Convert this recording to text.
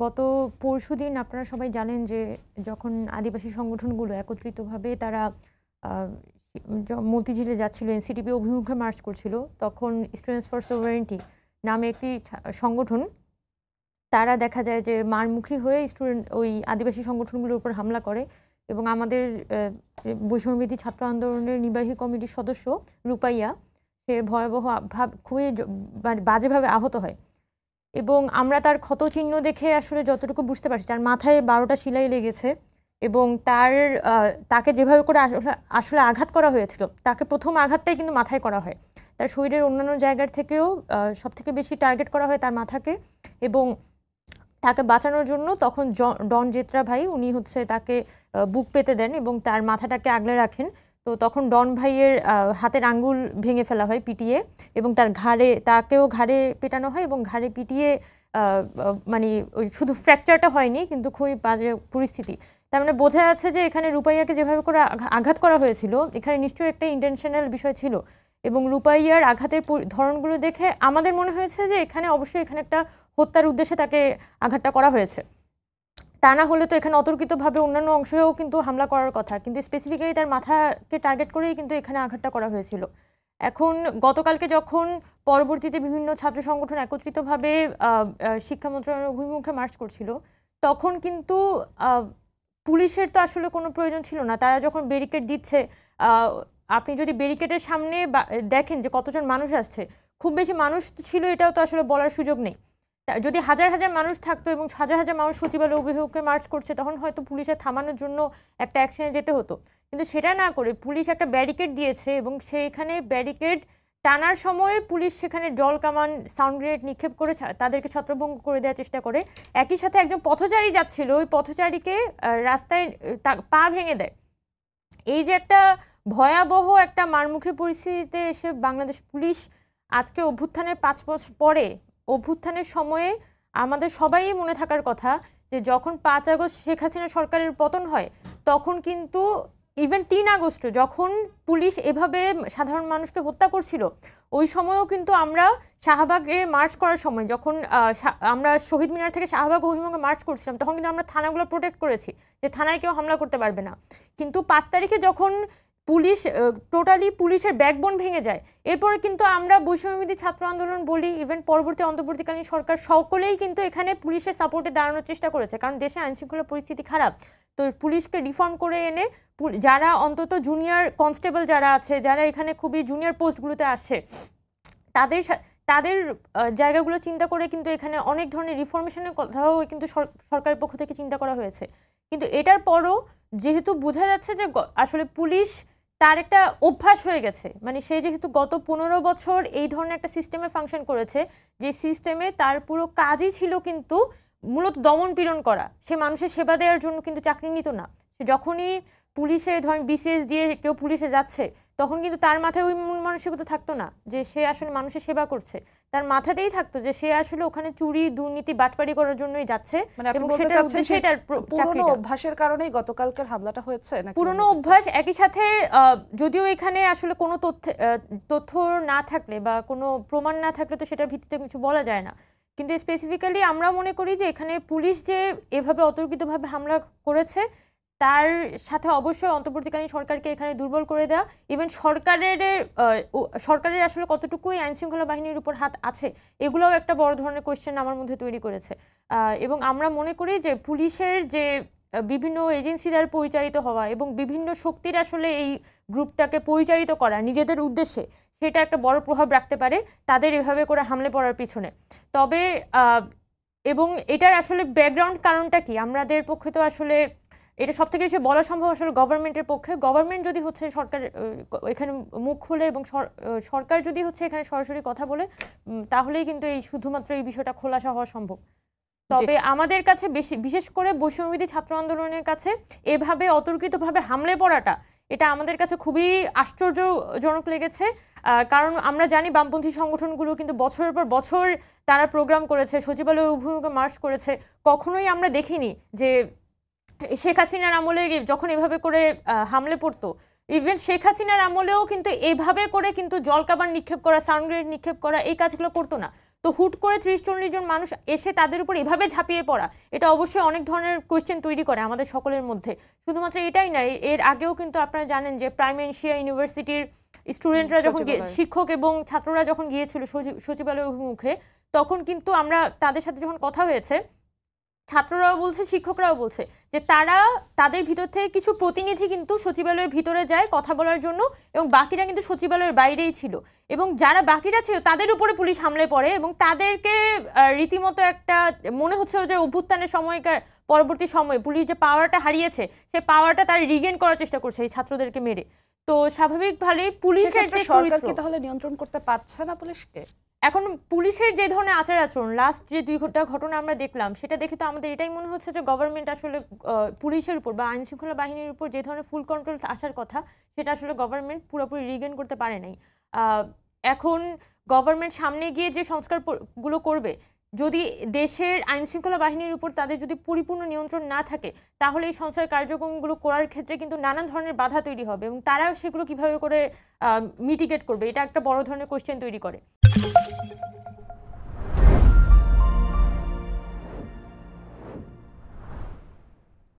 গত পরশুদিন আপনারা সবাই জানেন যে যখন আদিবাসী সংগঠনগুলো একত্রিতভাবে তারা মতিঝিলে যাচ্ছিল, এনসিটিপি অভিমুখে মার্চ করছিল, তখন স্টুডেন্টস ফর সভারেন্টি নামে একটি সংগঠন তারা দেখা যায় যে মারমুখী হয়ে ওই আদিবাসী সংগঠনগুলোর উপর হামলা করে এবং আমাদের বৈষম্যবিরোধী ছাত্র আন্দোলনের নির্বাহী কমিটির সদস্য রূপাইয়া সে ভয়াবহ খুবই বাজেভাবে আহত হয় এবং আমরা তার ক্ষত চিহ্ন দেখে আসলে যতটুকু বুঝতে পারছি তার মাথায় 12টা সেলাই লেগেছে এবং তাকে যেভাবে করে আসলে আঘাত করা হয়েছিল, তাকে প্রথম আঘাতটাই কিন্তু মাথায় করা হয়। তার শরীরের অন্যান্য জায়গার থেকেও সবথেকে বেশি টার্গেট করা হয় তার মাথাকে এবং তাকে বাঁচানোর জন্য তখন ডন জেত্রা ভাই উনি তাকে বুক পেতে দেন এবং তার মাথাটাকে আগলে রাখেন। তো তখন ডন ভাইয়ের হাতের আঙ্গুল ভেঙে ফেলা হয় পিটিয়ে এবং তাকেও ঘাড়ে পেটানো হয় এবং ঘাড়ে পিটিয়ে মানে শুধু ফ্র্যাকচারটা হয়নি কিন্তু খুবই বাজে পরিস্থিতি। তার মানে বোঝা যাচ্ছে যে এখানে রূপাইয়াকে যেভাবে করে আঘাত করা হয়েছিল এখানে নিশ্চয়ই একটা ইন্টেনশনাল বিষয় ছিল এবং রূপাইয়ার আঘাতের ধরনগুলো দেখে আমাদের মনে হয়েছে যে এখানে অবশ্যই এখানে একটা হত্যার উদ্দেশ্যে তাকে আঘাতটা করা হয়েছে। তা না হলে তো এখানে অতর্কিতভাবে অন্যান্য অংশেও কিন্তু হামলা করার কথা, কিন্তু স্পেসিফিক্যালি তার মাথাকে টার্গেট করেই কিন্তু এখানে আঘাতটা করা হয়েছিল। এখন গতকালকে যখন পরবর্তীতে বিভিন্ন ছাত্র সংগঠন একত্রিতভাবে শিক্ষা মন্ত্রণালয়ের অভিমুখে মার্চ করছিল তখন কিন্তু পুলিশের তো আসলে কোনো প্রয়োজন ছিল না। তারা যখন ব্যারিকেড দিচ্ছে, আপনি যদি ব্যারিকেডের সামনে দেখেন যে কতজন মানুষ আসছে, খুব বেশি মানুষ ছিল এটাও তো আসলে বলার সুযোগ নেই। যদি হাজার হাজার মানুষ থাকতো এবং হাজার হাজার মানুষ সচিবালয় অভিমুখে মার্চ করছে তখন হয়তো পুলিশের থামানোর জন্য একটা অ্যাকশনে যেতে হতো, কিন্তু সেটা না করে পুলিশ একটা ব্যারিকেড দিয়েছে এবং সেইখানে ব্যারিকেড টানার সময় পুলিশ সেখানে জল কামান সাউন্ড গ্রেনেড নিক্ষেপ করে তাদেরকে ছত্রভঙ্গ করে দেওয়ার চেষ্টা করে। একই সাথে একজন পথচারী যাচ্ছিল, ওই পথচারীকে রাস্তায় পা ভেঙে দেয়। এই যে একটা ভয়াবহ একটা মারমুখী পরিস্থিতিতে এসে বাংলাদেশ পুলিশ আজকে অভ্যুত্থানের 5 বছর পরে, অভ্যুত্থানের সময়ে আমাদের সবাই মনে থাকার কথা যে যখন 5 আগস্ট শেখ হাসিনা সরকারের পতন হয় তখন কিন্তু ইভেন 3 আগস্ট যখন পুলিশ এভাবে সাধারণ মানুষকে হত্যা করছিল ওই সময়ও কিন্তু আমরা শাহবাগে মার্চ করার সময় যখন আমরা শহীদ মিনার থেকে শাহবাগ অভিমুখে মার্চ করছিলাম তখন কিন্তু আমরা থানাগুলো প্রোটেক্ট করেছি যে থানায় কেউ হামলা করতে পারবে না। কিন্তু 5 তারিখে যখন পুলিশ টোটালি পুলিশের ব্যাকবোন ভেঙে যায়, এরপরে কিন্তু আমরা বৈষম্যবিরোধী ছাত্র আন্দোলন বলি, ইভেন পরবর্তী অন্তর্বর্তীকালীন সরকার সকলেই কিন্তু এখানে পুলিশের সাপোর্টে দাঁড়ানোর চেষ্টা করেছে, কারণ দেশে আইনশৃঙ্খলা পরিস্থিতি খারাপ। তো পুলিশকে রিফর্ম করে এনে যারা অন্তত জুনিয়র কনস্টেবল যারা আছে, যারা এখানে খুবই জুনিয়র পোস্টগুলোতে আসে তাদের জায়গাগুলো চিন্তা করে কিন্তু এখানে অনেক ধরনের রিফরমেশনের কথাও কিন্তু সরকারের পক্ষ থেকে চিন্তা করা হয়েছে। কিন্তু এটার পরও যেহেতু বোঝা যাচ্ছে যে আসলে পুলিশ তার একটা অভ্যাস হয়ে গেছে, মানে সে যেহেতু গত 15 বছর এই ধরনের একটা সিস্টেমে ফাংশন করেছে, যে সিস্টেমে তার পুরো কাজই ছিল কিন্তু মূলত দমন পীড়ন করা, সে মানুষের সেবা দেওয়ার জন্য কিন্তু চাকরি নিত না। সে যখনই পুলিশে ধরেন বিসিএস দিয়ে কেউ পুলিশে যাচ্ছে তখন কিন্তু তার মাথায় ওই মূল মানসিকতা থাকতো না যে সে আসলে মানুষের সেবা করছে, তার মাথাতেই থাকতো যে সে আসলে ওখানে চুরি দুর্নীতি বাটপাড়ি করার জন্যই যাচ্ছে এবং সেটার উদ্দেশ্যেই তার পুরনো অভ্যাসের কারণেই গতকালকের হামলাটা হয়েছে নাকি পুরনো অভ্যাস। একই সাথে যদিও এখানে আসলে কোনো তথ্য না থাকলে বা কোনো প্রমাণ না থাকলে তো সেটার ভিত্তিতে কিছু বলা যায় না, কিন্তু স্পেসিফিক্যালি আমরা মনে করি যে এখানে পুলিশ যে এভাবে অতর্কিতভাবে হামলা করেছে তার সাথে অবশ্যই অন্তর্বর্তীকালীন সরকারকে এখানে দুর্বল করে দেওয়া, ইভেন সরকারের আসলে কতটুকুই আইনশৃঙ্খলা বাহিনীর উপর হাত আছে এগুলোও একটা বড় ধরনের কোয়েশ্চেন আমার মধ্যে তৈরি করেছে। এবং আমরা মনে করি যে পুলিশের যে বিভিন্ন এজেন্সি দ্বারা পরিচালিত হওয়া এবং বিভিন্ন শক্তির আসলে এই গ্রুপটাকে পরিচালিত করা নিজেদের উদ্দেশ্যে, সেটা একটা বড় প্রভাব রাখতে পারে তাদের এভাবে করে হামলে পড়ার পিছনে। তবে এবং এটার আসলে ব্যাকগ্রাউন্ড কারণটা কি আমাদের পক্ষে তো আসলে এটা সব থেকে বেশি বলা সম্ভব আসলে গভর্নমেন্টের পক্ষে। গভর্নমেন্ট যদি সরকার এখানে মুখ খুলে এবং সরকার যদি এখানে সরাসরি কথা বলে তাহলেই কিন্তু এই শুধুমাত্র এই বিষয়টা খোলাসা হওয়া সম্ভব। তবে আমাদের কাছে বিশেষ করে বৈষম্যবিরোধী ছাত্র আন্দোলনের কাছে এভাবে অতর্কিতভাবে হামলে পড়াটা এটা আমাদের কাছে খুবই আশ্চর্যজনক লেগেছে, কারণ আমরা জানি বামপন্থী সংগঠনগুলো কিন্তু বছরের পর বছর তারা প্রোগ্রাম করেছে, সচিবালয় অভিমুখে মার্চ করেছে, কখনোই আমরা দেখিনি যে শেখ হাসিনার আমলে যখন এভাবে করে হামলে পড়তো, ইভেন শেখ হাসিনার আমলেও কিন্তু এভাবে করে কিন্তু জলকামান নিক্ষেপ করা সাউন্ড গ্রেনেড নিক্ষেপ করা এই কাজগুলো করতো না। তো হুট করে 30-40 জন মানুষ এসে তাদের উপর এভাবে ঝাঁপিয়ে পড়া, এটা অবশ্যই অনেক ধরনের কোয়েশ্চেন তৈরি করে আমাদের সকলের মধ্যে। শুধুমাত্র এটাই নয়, এর আগেও কিন্তু আপনারা জানেন যে প্রাইম এশিয়া ইউনিভার্সিটির স্টুডেন্টরা যখন শিক্ষক এবং ছাত্ররা যখন গিয়েছিল সচিবালয় অভিমুখে, তখন কিন্তু আমরা তাদের সাথে যখন কথা হয়েছে, ছাত্ররাও বলছে শিক্ষকরাও বলছে যে তারা তাদের ভিতর থেকে কিছু প্রতিনিধি কিন্তু সচিবালয়ের ভিতরে যায় কথা বলার জন্য, এবং বাকিরা কিন্তু সচিবালয়ের বাইরেই ছিল, এবং যারা বাকিরা ছিল তাদের উপরে পুলিশ হামলে পড়ে এবং তাদেরকে রীতিমতো একটা মনে হচ্ছে যে অভ্যুত্থানের সময়কার পরবর্তী সময়ে পুলিশ যে পাওয়ারটা হারিয়েছে সেই পাওয়ারটা তারা রিগেন করার চেষ্টা করছে এই ছাত্রদেরকে মেরে। তো স্বাভাবিকভাবে পুলিশের যে সরকার কি তাহলে নিয়ন্ত্রণ করতে পারছে না পুলিশকে? এখন পুলিশের যে ধরনের আচার আচরণ লাস্ট যে 2 ঘটনা আমরা দেখলাম, সেটা দেখে তো আমাদের এটাই মনে হচ্ছে যে গভর্নমেন্ট আসলে পুলিশের উপর বা আইন শৃঙ্খলা বাহিনীর উপর যে ধরনের ফুল কন্ট্রোল আসার কথা, সেটা আসলে গভর্নমেন্ট পুরোপুরি রিগেন করতে পারে নাই। এখন গভর্নমেন্ট সামনে গিয়ে যে সংস্কারগুলো করবে, যদি দেশের আইন শৃঙ্খলা বাহিনীর উপর তাদের যদি পরিপূর্ণ নিয়ন্ত্রণ না থাকে, তাহলে এই সংস্কার কার্যক্রমগুলো করার ক্ষেত্রে কিন্তু নানান ধরনের বাধা তৈরি হবে, এবং তারা সেগুলো কিভাবে করে মিটিগেট করবে, এটা একটা বড় ধরনের কোয়েশ্চেন তৈরি করে।